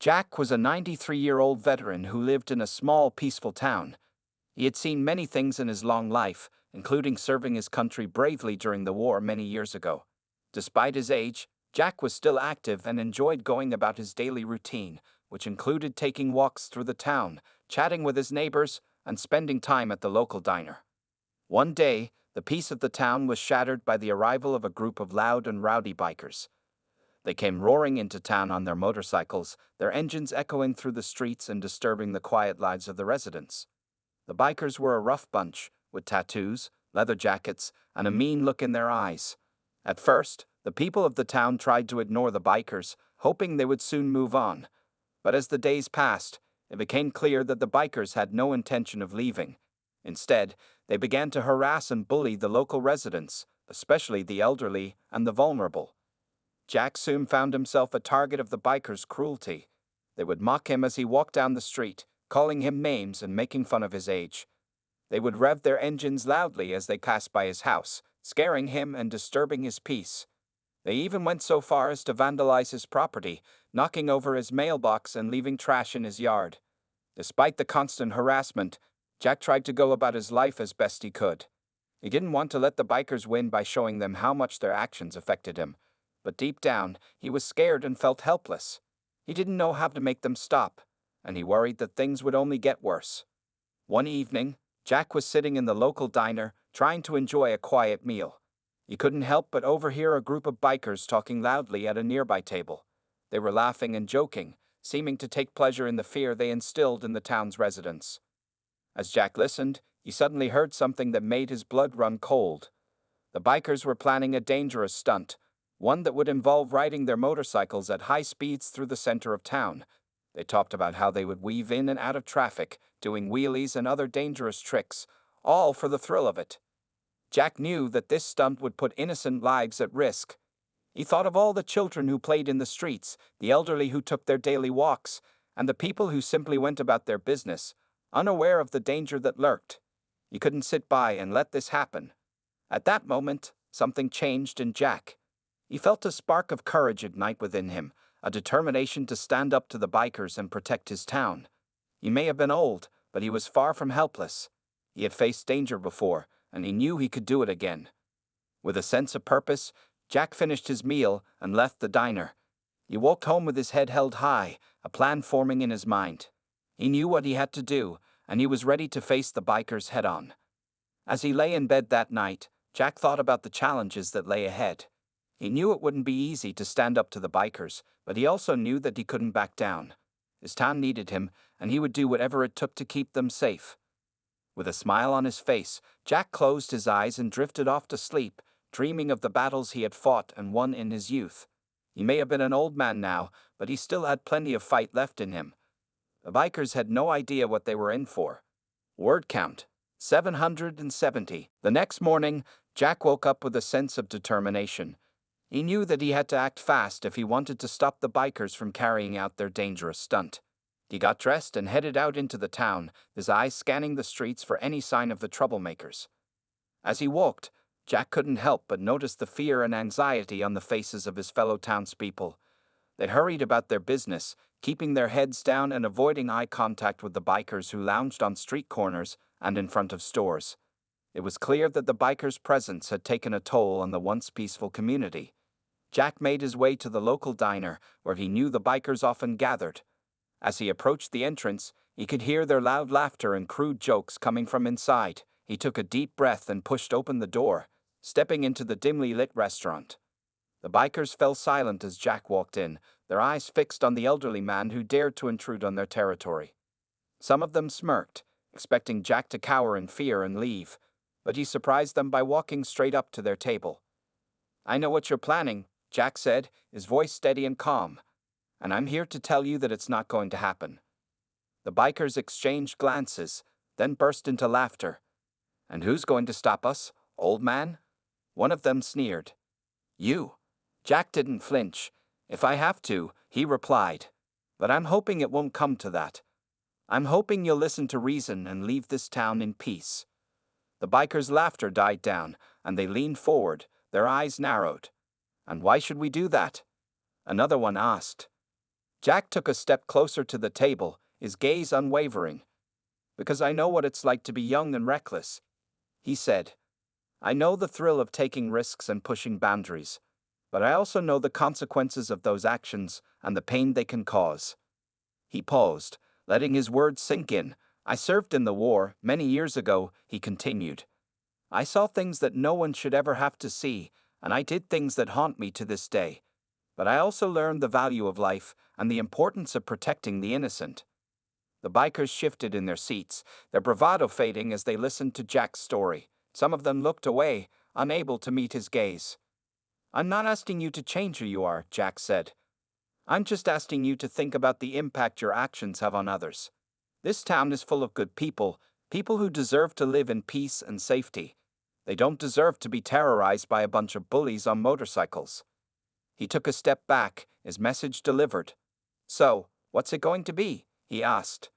Jack was a 93-year-old veteran who lived in a small, peaceful town. He had seen many things in his long life, including serving his country bravely during the war many years ago. Despite his age, Jack was still active and enjoyed going about his daily routine, which included taking walks through the town, chatting with his neighbors, and spending time at the local diner. One day, the peace of the town was shattered by the arrival of a group of loud and rowdy bikers. They came roaring into town on their motorcycles, their engines echoing through the streets and disturbing the quiet lives of the residents. The bikers were a rough bunch, with tattoos, leather jackets, and a mean look in their eyes. At first, the people of the town tried to ignore the bikers, hoping they would soon move on. But as the days passed, it became clear that the bikers had no intention of leaving. Instead, they began to harass and bully the local residents, especially the elderly and the vulnerable. Jack soon found himself a target of the bikers' cruelty. They would mock him as he walked down the street, calling him names and making fun of his age. They would rev their engines loudly as they passed by his house, scaring him and disturbing his peace. They even went so far as to vandalize his property, knocking over his mailbox and leaving trash in his yard. Despite the constant harassment, Jack tried to go about his life as best he could. He didn't want to let the bikers win by showing them how much their actions affected him. But deep down, he was scared and felt helpless. He didn't know how to make them stop, and he worried that things would only get worse. One evening, Jack was sitting in the local diner, trying to enjoy a quiet meal. He couldn't help but overhear a group of bikers talking loudly at a nearby table. They were laughing and joking, seeming to take pleasure in the fear they instilled in the town's residents. As Jack listened, he suddenly heard something that made his blood run cold. The bikers were planning a dangerous stunt, one that would involve riding their motorcycles at high speeds through the center of town. They talked about how they would weave in and out of traffic, doing wheelies and other dangerous tricks, all for the thrill of it. Jack knew that this stunt would put innocent lives at risk. He thought of all the children who played in the streets, the elderly who took their daily walks, and the people who simply went about their business, unaware of the danger that lurked. He couldn't sit by and let this happen. At that moment, something changed in Jack. He felt a spark of courage ignite within him, a determination to stand up to the bikers and protect his town. He may have been old, but he was far from helpless. He had faced danger before, and he knew he could do it again. With a sense of purpose, Jack finished his meal and left the diner. He walked home with his head held high, a plan forming in his mind. He knew what he had to do, and he was ready to face the bikers head-on. As he lay in bed that night, Jack thought about the challenges that lay ahead. He knew it wouldn't be easy to stand up to the bikers, but he also knew that he couldn't back down. His town needed him, and he would do whatever it took to keep them safe. With a smile on his face, Jack closed his eyes and drifted off to sleep, dreaming of the battles he had fought and won in his youth. He may have been an old man now, but he still had plenty of fight left in him. The bikers had no idea what they were in for. Word count: 770. The next morning, Jack woke up with a sense of determination. He knew that he had to act fast if he wanted to stop the bikers from carrying out their dangerous stunt. He got dressed and headed out into the town, his eyes scanning the streets for any sign of the troublemakers. As he walked, Jack couldn't help but notice the fear and anxiety on the faces of his fellow townspeople. They hurried about their business, keeping their heads down and avoiding eye contact with the bikers who lounged on street corners and in front of stores. It was clear that the bikers' presence had taken a toll on the once peaceful community. Jack made his way to the local diner, where he knew the bikers often gathered. As he approached the entrance, he could hear their loud laughter and crude jokes coming from inside. He took a deep breath and pushed open the door, stepping into the dimly lit restaurant. The bikers fell silent as Jack walked in, their eyes fixed on the elderly man who dared to intrude on their territory. Some of them smirked, expecting Jack to cower in fear and leave, but he surprised them by walking straight up to their table. "I know what you're planning," Jack said, his voice steady and calm, "and I'm here to tell you that it's not going to happen." The bikers exchanged glances, then burst into laughter. "And who's going to stop us, old man?" One of them sneered. "You." Jack didn't flinch. "If I have to," he replied. "But I'm hoping it won't come to that. I'm hoping you'll listen to reason and leave this town in peace." The bikers' laughter died down, and they leaned forward, their eyes narrowed. "And why should we do that?" Another one asked. Jack took a step closer to the table, his gaze unwavering. "Because I know what it's like to be young and reckless," he said. "I know the thrill of taking risks and pushing boundaries. But I also know the consequences of those actions and the pain they can cause." He paused, letting his words sink in. "I served in the war many years ago," he continued. "I saw things that no one should ever have to see, and I did things that haunt me to this day. But I also learned the value of life and the importance of protecting the innocent." The bikers shifted in their seats, their bravado fading as they listened to Jack's story. Some of them looked away, unable to meet his gaze. "I'm not asking you to change who you are," Jack said. "I'm just asking you to think about the impact your actions have on others. This town is full of good people, people who deserve to live in peace and safety. They don't deserve to be terrorized by a bunch of bullies on motorcycles." He took a step back, his message delivered. "So, what's it going to be?" he asked.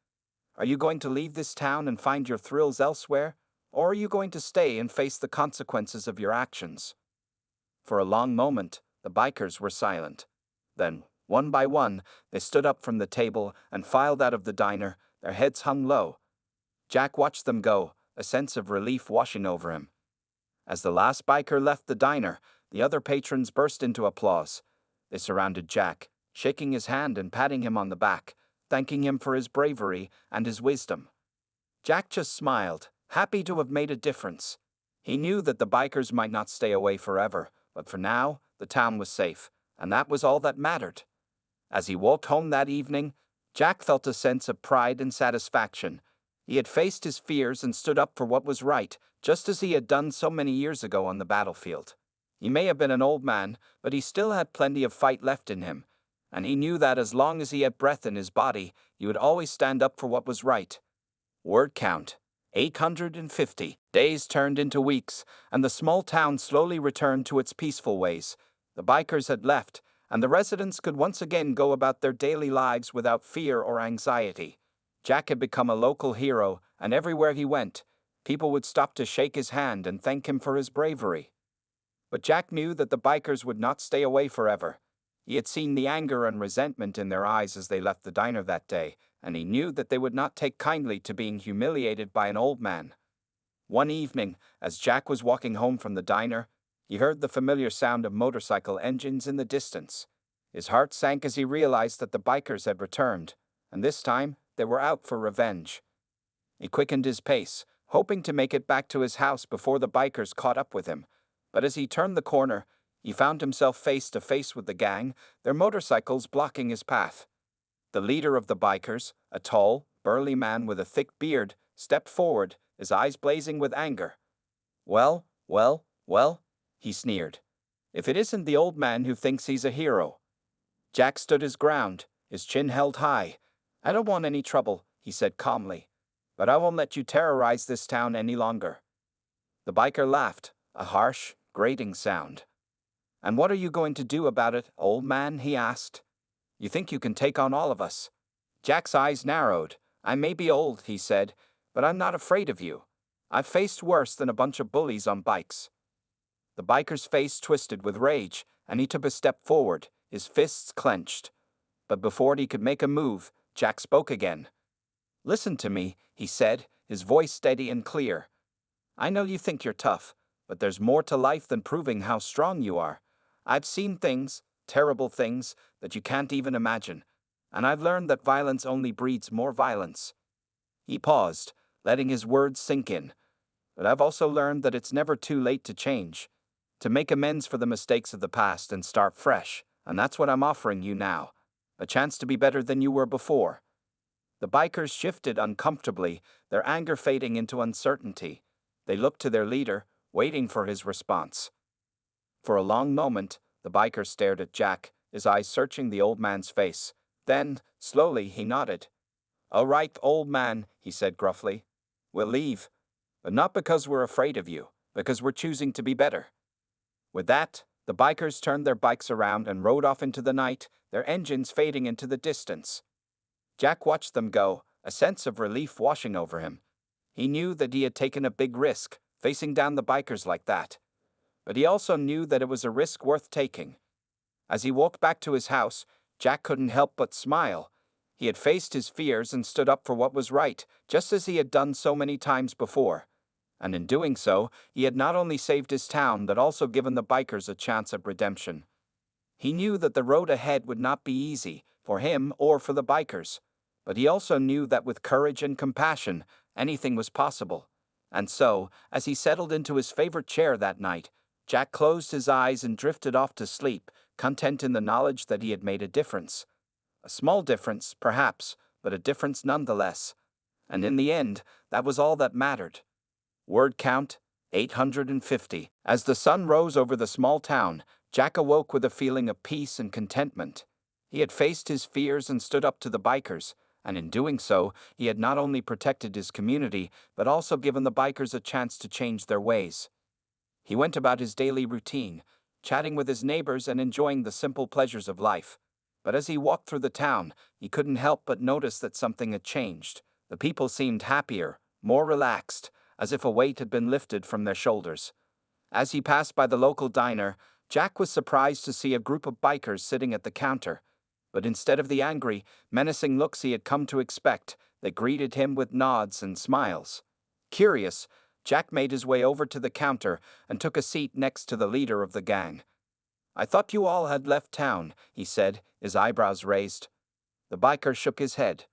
"Are you going to leave this town and find your thrills elsewhere, or are you going to stay and face the consequences of your actions?" For a long moment, the bikers were silent. Then, one by one, they stood up from the table and filed out of the diner, their heads hung low. Jack watched them go, a sense of relief washing over him. As the last biker left the diner, the other patrons burst into applause. They surrounded Jack, shaking his hand and patting him on the back, thanking him for his bravery and his wisdom. Jack just smiled, happy to have made a difference. He knew that the bikers might not stay away forever, but for now, the town was safe, and that was all that mattered. As he walked home that evening, Jack felt a sense of pride and satisfaction. He had faced his fears and stood up for what was right, just as he had done so many years ago on the battlefield. He may have been an old man, but he still had plenty of fight left in him, and he knew that as long as he had breath in his body, he would always stand up for what was right. Word count: 850. Days turned into weeks, and the small town slowly returned to its peaceful ways. The bikers had left, and the residents could once again go about their daily lives without fear or anxiety. Jack had become a local hero, and everywhere he went, people would stop to shake his hand and thank him for his bravery. But Jack knew that the bikers would not stay away forever. He had seen the anger and resentment in their eyes as they left the diner that day, and he knew that they would not take kindly to being humiliated by an old man. One evening, as Jack was walking home from the diner, he heard the familiar sound of motorcycle engines in the distance. His heart sank as he realized that the bikers had returned, and this time they were out for revenge. He quickened his pace, hoping to make it back to his house before the bikers caught up with him. But as he turned the corner, he found himself face to face with the gang, their motorcycles blocking his path. The leader of the bikers, a tall, burly man with a thick beard, stepped forward, his eyes blazing with anger. Well, he sneered. "If it isn't the old man who thinks he's a hero." Jack stood his ground, his chin held high. "I don't want any trouble," he said calmly, "but I won't let you terrorize this town any longer." The biker laughed, a harsh, grating sound. "And what are you going to do about it, old man?" he asked. "You think you can take on all of us?" Jack's eyes narrowed. "I may be old," he said, "but I'm not afraid of you. I've faced worse than a bunch of bullies on bikes." The biker's face twisted with rage, and he took a step forward, his fists clenched. But before he could make a move, Jack spoke again. "Listen to me," he said, his voice steady and clear. "I know you think you're tough, but there's more to life than proving how strong you are. I've seen things, terrible things, that you can't even imagine, and I've learned that violence only breeds more violence." He paused, letting his words sink in. "But I've also learned that it's never too late to change, to make amends for the mistakes of the past and start fresh, and that's what I'm offering you now, a chance to be better than you were before." The bikers shifted uncomfortably, their anger fading into uncertainty. They looked to their leader, waiting for his response. For a long moment, the biker stared at Jack, his eyes searching the old man's face. Then, slowly, he nodded. "All right, old man," he said gruffly. "We'll leave. But not because we're afraid of you, because we're choosing to be better." With that, the bikers turned their bikes around and rode off into the night, their engines fading into the distance. Jack watched them go, a sense of relief washing over him. He knew that he had taken a big risk, facing down the bikers like that. But he also knew that it was a risk worth taking. As he walked back to his house, Jack couldn't help but smile. He had faced his fears and stood up for what was right, just as he had done so many times before. And in doing so, he had not only saved his town but also given the bikers a chance at redemption. He knew that the road ahead would not be easy, for him or for the bikers. But he also knew that with courage and compassion, anything was possible. And so, as he settled into his favorite chair that night, Jack closed his eyes and drifted off to sleep, content in the knowledge that he had made a difference. A small difference, perhaps, but a difference nonetheless. And in the end, that was all that mattered. Word count, 850. As the sun rose over the small town, Jack awoke with a feeling of peace and contentment. He had faced his fears and stood up to the bikers, and in doing so, he had not only protected his community, but also given the bikers a chance to change their ways. He went about his daily routine, chatting with his neighbors and enjoying the simple pleasures of life. But as he walked through the town, he couldn't help but notice that something had changed. The people seemed happier, more relaxed, as if a weight had been lifted from their shoulders. As he passed by the local diner, Jack was surprised to see a group of bikers sitting at the counter. But instead of the angry, menacing looks he had come to expect, they greeted him with nods and smiles. Curious, Jack made his way over to the counter and took a seat next to the leader of the gang. "I thought you all had left town," he said, his eyebrows raised. The biker shook his head.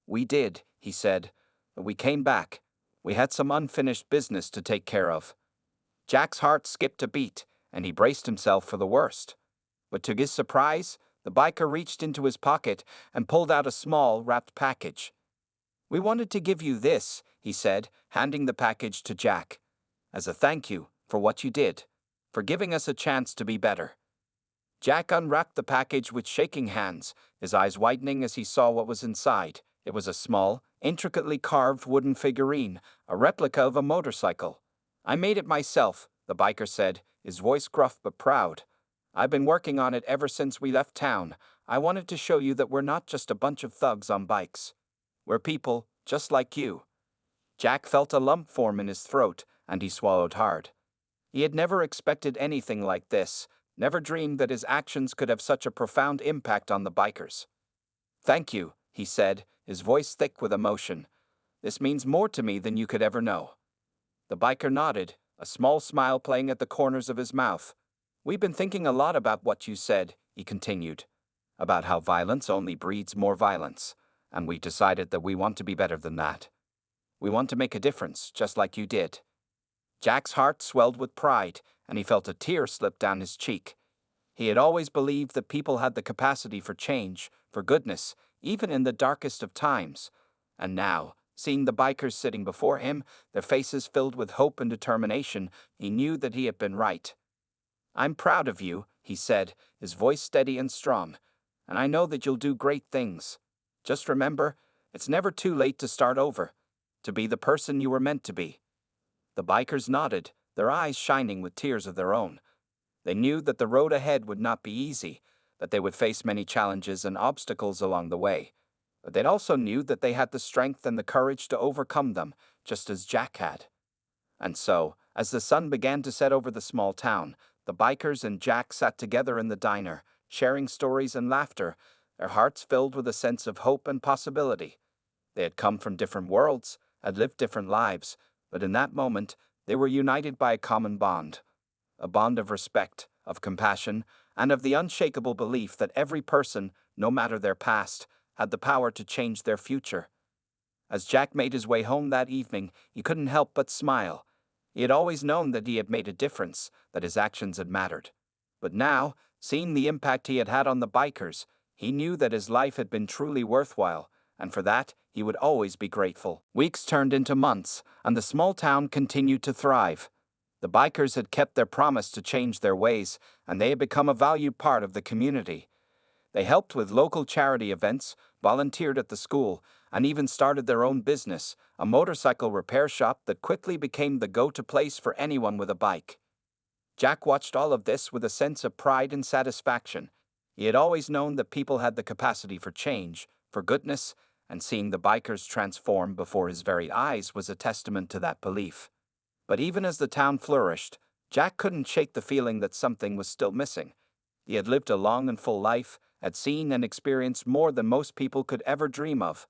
"We did," he said, "but we came back. We had some unfinished business to take care of." Jack's heart skipped a beat, and he braced himself for the worst. But to his surprise, the biker reached into his pocket and pulled out a small, wrapped package. "We wanted to give you this," he said, handing the package to Jack, "as a thank you for what you did, for giving us a chance to be better." Jack unwrapped the package with shaking hands, his eyes widening as he saw what was inside. It was a small, intricately carved wooden figurine, a replica of a motorcycle. "I made it myself," the biker said, his voice gruff but proud. "I've been working on it ever since we left town. I wanted to show you that we're not just a bunch of thugs on bikes. We're people, just like you." Jack felt a lump form in his throat, and he swallowed hard. He had never expected anything like this, never dreamed that his actions could have such a profound impact on the bikers. "Thank you," he said, his voice thick with emotion. "This means more to me than you could ever know." The biker nodded, a small smile playing at the corners of his mouth. "We've been thinking a lot about what you said," he continued, "about how violence only breeds more violence, and we decided that we want to be better than that. We want to make a difference, just like you did." Jack's heart swelled with pride, and he felt a tear slip down his cheek. He had always believed that people had the capacity for change, for goodness, even in the darkest of times. And now, seeing the bikers sitting before him, their faces filled with hope and determination, he knew that he had been right. "I'm proud of you," he said, his voice steady and strong, "and I know that you'll do great things. Just remember, it's never too late to start over, to be the person you were meant to be." The bikers nodded, their eyes shining with tears of their own. They knew that the road ahead would not be easy, that they would face many challenges and obstacles along the way. But they also knew that they had the strength and the courage to overcome them, just as Jack had. And so, as the sun began to set over the small town, the bikers and Jack sat together in the diner, sharing stories and laughter, their hearts filled with a sense of hope and possibility. They had come from different worlds, had lived different lives, but in that moment, they were united by a common bond. A bond of respect, of compassion, and of the unshakable belief that every person, no matter their past, had the power to change their future. As Jack made his way home that evening, he couldn't help but smile. He had always known that he had made a difference, that his actions had mattered. But now, seeing the impact he had had on the bikers, he knew that his life had been truly worthwhile, and for that, he would always be grateful. Weeks turned into months, and the small town continued to thrive. The bikers had kept their promise to change their ways, and they had become a valued part of the community. They helped with local charity events, volunteered at the school, and even started their own business, a motorcycle repair shop that quickly became the go-to place for anyone with a bike. Jack watched all of this with a sense of pride and satisfaction. He had always known that people had the capacity for change, for goodness, and seeing the bikers transform before his very eyes was a testament to that belief. But even as the town flourished, Jack couldn't shake the feeling that something was still missing. He had lived a long and full life, had seen and experienced more than most people could ever dream of.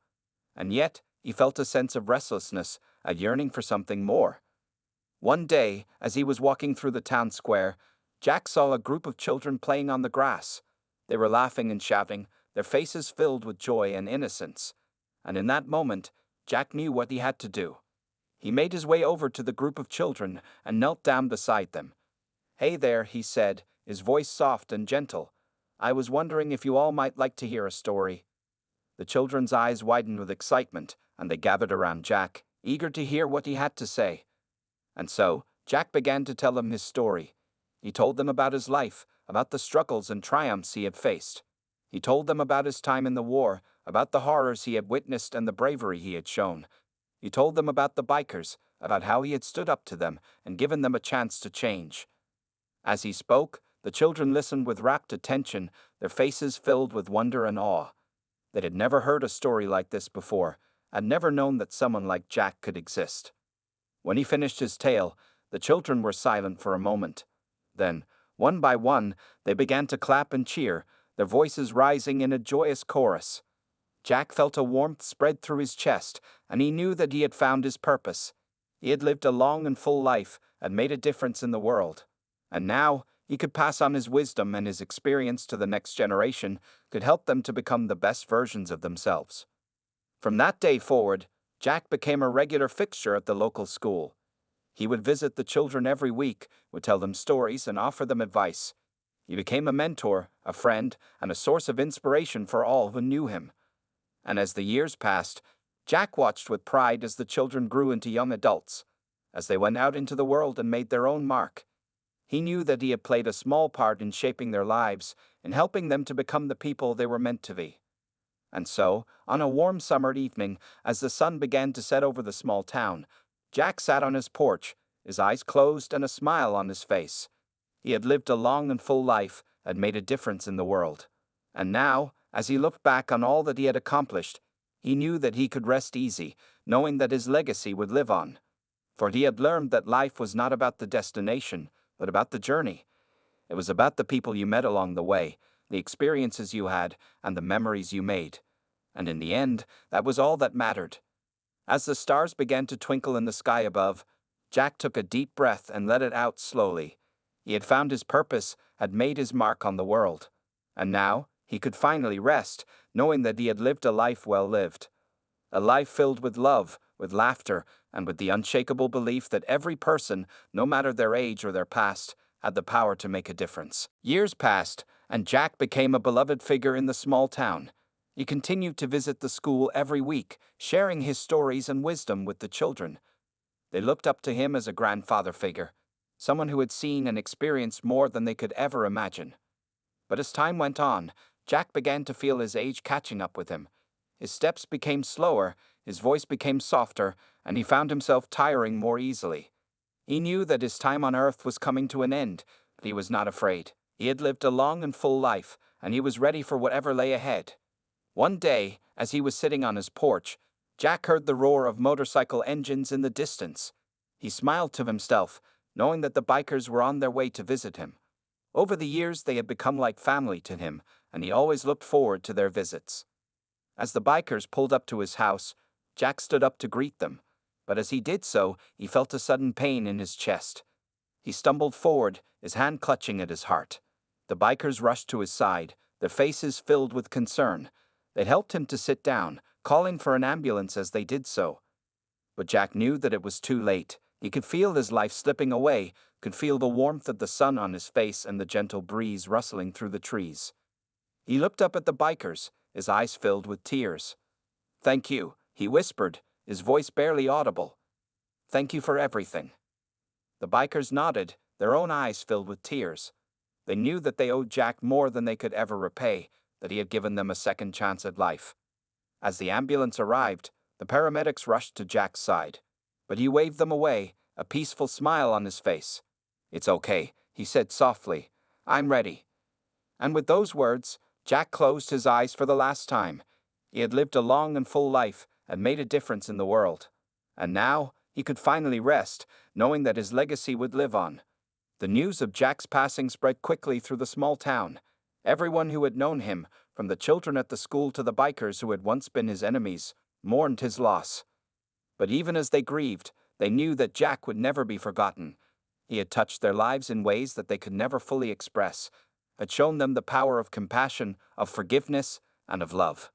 And yet, he felt a sense of restlessness, a yearning for something more. One day, as he was walking through the town square, Jack saw a group of children playing on the grass. They were laughing and shouting, their faces filled with joy and innocence. And in that moment, Jack knew what he had to do. He made his way over to the group of children and knelt down beside them. "Hey there," he said, his voice soft and gentle. "I was wondering if you all might like to hear a story." The children's eyes widened with excitement, and they gathered around Jack, eager to hear what he had to say. And so, Jack began to tell them his story. He told them about his life, about the struggles and triumphs he had faced. He told them about his time in the war, about the horrors he had witnessed and the bravery he had shown. He told them about the bikers, about how he had stood up to them and given them a chance to change. As he spoke, the children listened with rapt attention, their faces filled with wonder and awe. They had never heard a story like this before, and never known that someone like Jack could exist. When he finished his tale, the children were silent for a moment. Then, one by one, they began to clap and cheer, their voices rising in a joyous chorus. Jack felt a warmth spread through his chest, and he knew that he had found his purpose. He had lived a long and full life and made a difference in the world. And now, he could pass on his wisdom and his experience to the next generation, could help them to become the best versions of themselves. From that day forward, Jack became a regular fixture at the local school. He would visit the children every week, would tell them stories and offer them advice. He became a mentor, a friend, and a source of inspiration for all who knew him. And as the years passed, Jack watched with pride as the children grew into young adults, as they went out into the world and made their own mark. He knew that he had played a small part in shaping their lives, in helping them to become the people they were meant to be. And so, on a warm summer evening, as the sun began to set over the small town, Jack sat on his porch, his eyes closed and a smile on his face. He had lived a long and full life, had made a difference in the world. And now, as he looked back on all that he had accomplished, he knew that he could rest easy, knowing that his legacy would live on. For he had learned that life was not about the destination, but about the journey. It was about the people you met along the way, the experiences you had, and the memories you made. And in the end, that was all that mattered. As the stars began to twinkle in the sky above, Jack took a deep breath and let it out slowly. He had found his purpose, had made his mark on the world. And now, he could finally rest, knowing that he had lived a life well lived. A life filled with love, with laughter, and with the unshakable belief that every person, no matter their age or their past, had the power to make a difference. Years passed, and Jack became a beloved figure in the small town. He continued to visit the school every week, sharing his stories and wisdom with the children. They looked up to him as a grandfather figure, someone who had seen and experienced more than they could ever imagine. But as time went on, Jack began to feel his age catching up with him. His steps became slower, his voice became softer, and he found himself tiring more easily. He knew that his time on earth was coming to an end, but he was not afraid. He had lived a long and full life, and he was ready for whatever lay ahead. One day, as he was sitting on his porch, Jack heard the roar of motorcycle engines in the distance. He smiled to himself, knowing that the bikers were on their way to visit him. Over the years, they had become like family to him, and he always looked forward to their visits. As the bikers pulled up to his house, Jack stood up to greet them, but as he did so, he felt a sudden pain in his chest. He stumbled forward, his hand clutching at his heart. The bikers rushed to his side, their faces filled with concern. They helped him to sit down, calling for an ambulance as they did so. But Jack knew that it was too late. He could feel his life slipping away, could feel the warmth of the sun on his face and the gentle breeze rustling through the trees. He looked up at the bikers, his eyes filled with tears. "Thank you," he whispered, his voice barely audible. "Thank you for everything." The bikers nodded, their own eyes filled with tears. They knew that they owed Jack more than they could ever repay, that he had given them a second chance at life. As the ambulance arrived, the paramedics rushed to Jack's side. But he waved them away, a peaceful smile on his face. "It's okay," he said softly. "I'm ready." And with those words, Jack closed his eyes for the last time. He had lived a long and full life and made a difference in the world. And now, he could finally rest, knowing that his legacy would live on. The news of Jack's passing spread quickly through the small town. Everyone who had known him, from the children at the school to the bikers who had once been his enemies, mourned his loss. But even as they grieved, they knew that Jack would never be forgotten. He had touched their lives in ways that they could never fully express, had shown them the power of compassion, of forgiveness, and of love.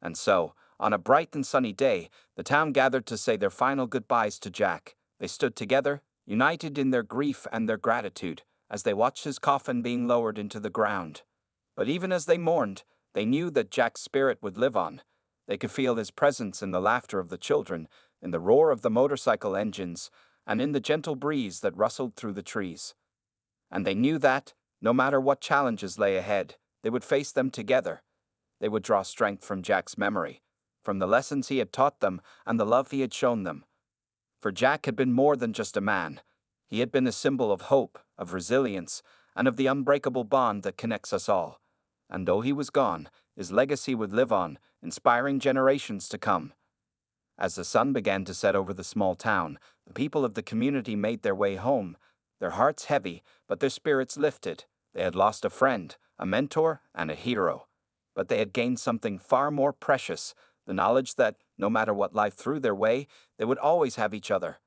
And so, on a bright and sunny day, the town gathered to say their final goodbyes to Jack. They stood together, united in their grief and their gratitude, as they watched his coffin being lowered into the ground. But even as they mourned, they knew that Jack's spirit would live on. They could feel his presence in the laughter of the children, in the roar of the motorcycle engines, and in the gentle breeze that rustled through the trees. And they knew that, no matter what challenges lay ahead, they would face them together. They would draw strength from Jack's memory, from the lessons he had taught them and the love he had shown them. For Jack had been more than just a man. He had been a symbol of hope, of resilience, and of the unbreakable bond that connects us all. And though he was gone, his legacy would live on, inspiring generations to come. As the sun began to set over the small town, the people of the community made their way home, their hearts heavy, but their spirits lifted. They had lost a friend, a mentor, and a hero. But they had gained something far more precious, the knowledge that, no matter what life threw their way, they would always have each other.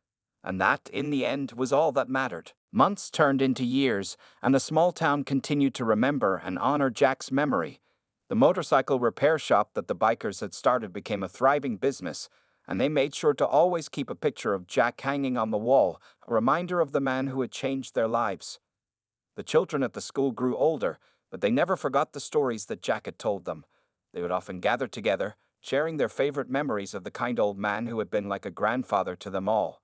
And that, in the end, was all that mattered. Months turned into years, and the small town continued to remember and honor Jack's memory. The motorcycle repair shop that the bikers had started became a thriving business, and they made sure to always keep a picture of Jack hanging on the wall, a reminder of the man who had changed their lives. The children at the school grew older, but they never forgot the stories that Jack had told them. They would often gather together, sharing their favorite memories of the kind old man who had been like a grandfather to them all.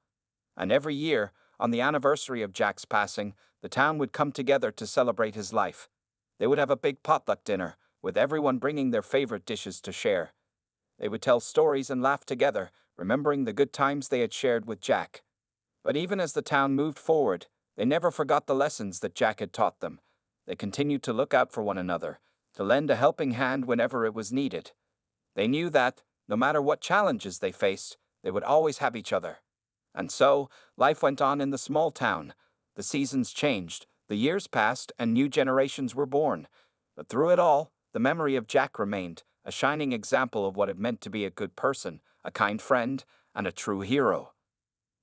And every year, on the anniversary of Jack's passing, the town would come together to celebrate his life. They would have a big potluck dinner, with everyone bringing their favorite dishes to share. They would tell stories and laugh together, remembering the good times they had shared with Jack. But even as the town moved forward, they never forgot the lessons that Jack had taught them. They continued to look out for one another, to lend a helping hand whenever it was needed. They knew that, no matter what challenges they faced, they would always have each other. And so, life went on in the small town. The seasons changed, the years passed, and new generations were born. But through it all, the memory of Jack remained, a shining example of what it meant to be a good person, a kind friend, and a true hero.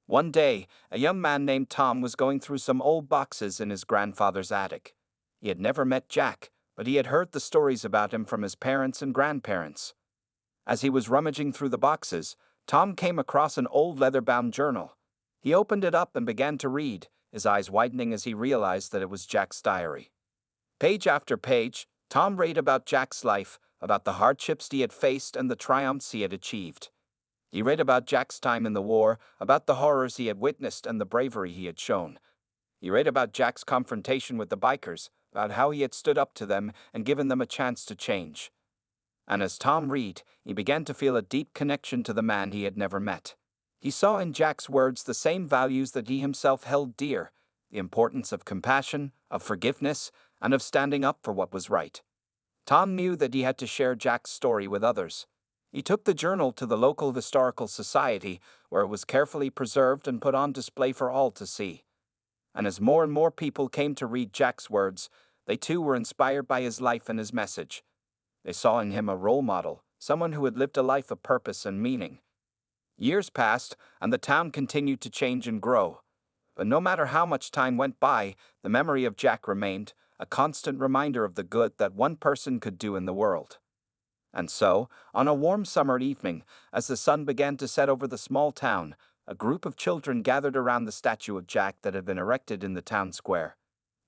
One day, a young man named Tom was going through some old boxes in his grandfather's attic. He had never met Jack, but he had heard the stories about him from his parents and grandparents. As he was rummaging through the boxes, Tom came across an old leather-bound journal. He opened it up and began to read, his eyes widening as he realized that it was Jack's diary. Page after page, Tom read about Jack's life, about the hardships he had faced and the triumphs he had achieved. He read about Jack's time in the war, about the horrors he had witnessed and the bravery he had shown. He read about Jack's confrontation with the bikers, about how he had stood up to them and given them a chance to change. And as Tom read, he began to feel a deep connection to the man he had never met. He saw in Jack's words the same values that he himself held dear, the importance of compassion, of forgiveness, and of standing up for what was right. Tom knew that he had to share Jack's story with others. He took the journal to the local historical society, where it was carefully preserved and put on display for all to see. And as more and more people came to read Jack's words, they too were inspired by his life and his message. They saw in him a role model, someone who had lived a life of purpose and meaning. Years passed, and the town continued to change and grow. But no matter how much time went by, the memory of Jack remained, a constant reminder of the good that one person could do in the world. And so, on a warm summer evening, as the sun began to set over the small town, a group of children gathered around the statue of Jack that had been erected in the town square.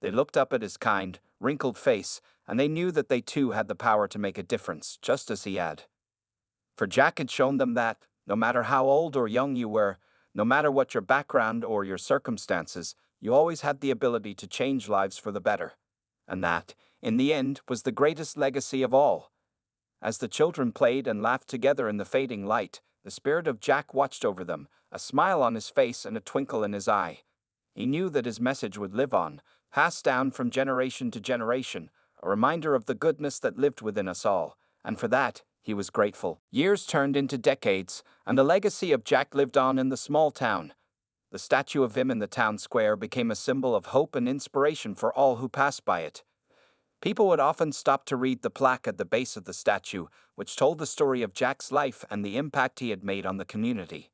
They looked up at his kind, wrinkled face, and they knew that they too had the power to make a difference, just as he had. For Jack had shown them that, no matter how old or young you were, no matter what your background or your circumstances, you always had the ability to change lives for the better. And that, in the end, was the greatest legacy of all. As the children played and laughed together in the fading light, the spirit of Jack watched over them, a smile on his face and a twinkle in his eye. He knew that his message would live on, passed down from generation to generation, a reminder of the goodness that lived within us all, and for that, he was grateful. Years turned into decades, and the legacy of Jack lived on in the small town. The statue of him in the town square became a symbol of hope and inspiration for all who passed by it. People would often stop to read the plaque at the base of the statue, which told the story of Jack's life and the impact he had made on the community.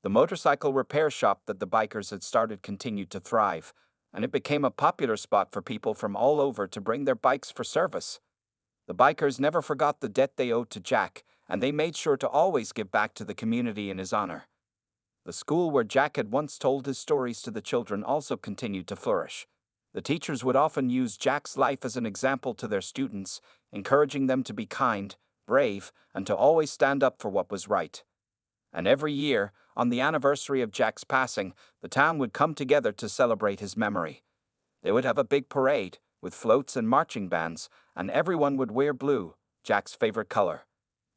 The motorcycle repair shop that the bikers had started continued to thrive, and it became a popular spot for people from all over to bring their bikes for service. The bikers never forgot the debt they owed to Jack, and they made sure to always give back to the community in his honor. The school where Jack had once told his stories to the children also continued to flourish. The teachers would often use Jack's life as an example to their students, encouraging them to be kind, brave, and to always stand up for what was right. And every year, on the anniversary of Jack's passing, the town would come together to celebrate his memory. They would have a big parade, with floats and marching bands, and everyone would wear blue, Jack's favorite color.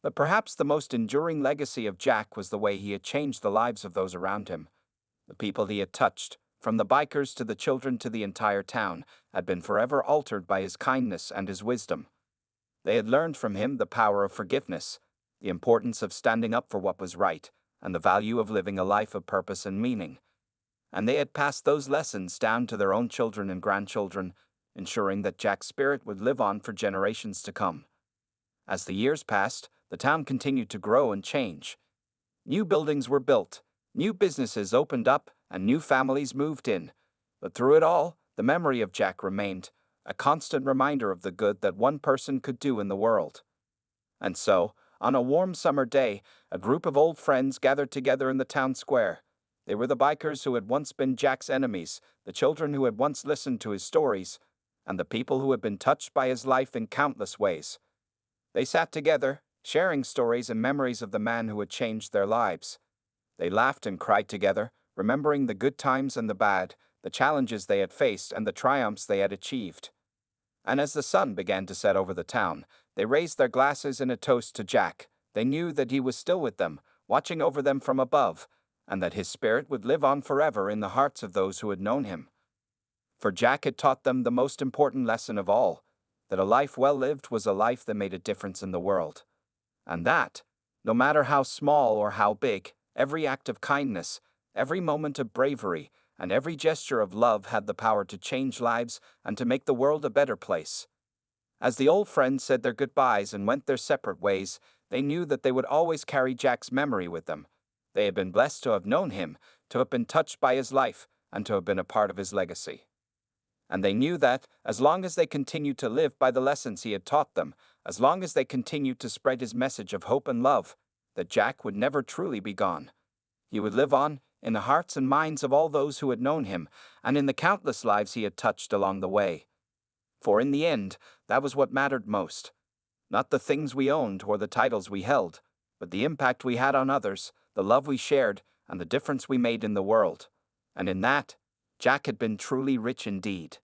But perhaps the most enduring legacy of Jack was the way he had changed the lives of those around him. The people he had touched, from the bikers to the children to the entire town, had been forever altered by his kindness and his wisdom. They had learned from him the power of forgiveness, the importance of standing up for what was right, and the value of living a life of purpose and meaning. And they had passed those lessons down to their own children and grandchildren, ensuring that Jack's spirit would live on for generations to come. As the years passed, the town continued to grow and change. New buildings were built, new businesses opened up, and new families moved in. But through it all, the memory of Jack remained, a constant reminder of the good that one person could do in the world. And so, on a warm summer day, a group of old friends gathered together in the town square. They were the bikers who had once been Jack's enemies, the children who had once listened to his stories, and the people who had been touched by his life in countless ways. They sat together, sharing stories and memories of the man who had changed their lives. They laughed and cried together, remembering the good times and the bad, the challenges they had faced and the triumphs they had achieved. And as the sun began to set over the town, they raised their glasses in a toast to Jack. They knew that he was still with them, watching over them from above, and that his spirit would live on forever in the hearts of those who had known him. For Jack had taught them the most important lesson of all, that a life well lived was a life that made a difference in the world. And that, no matter how small or how big, every act of kindness, every moment of bravery, and every gesture of love had the power to change lives and to make the world a better place. As the old friends said their goodbyes and went their separate ways, they knew that they would always carry Jack's memory with them. They had been blessed to have known him, to have been touched by his life, and to have been a part of his legacy. And they knew that, as long as they continued to live by the lessons he had taught them, as long as they continued to spread his message of hope and love, that Jack would never truly be gone. He would live on, in the hearts and minds of all those who had known him, and in the countless lives he had touched along the way. For in the end, that was what mattered most. Not the things we owned or the titles we held, but the impact we had on others, the love we shared, and the difference we made in the world. And in that, Jack had been truly rich indeed.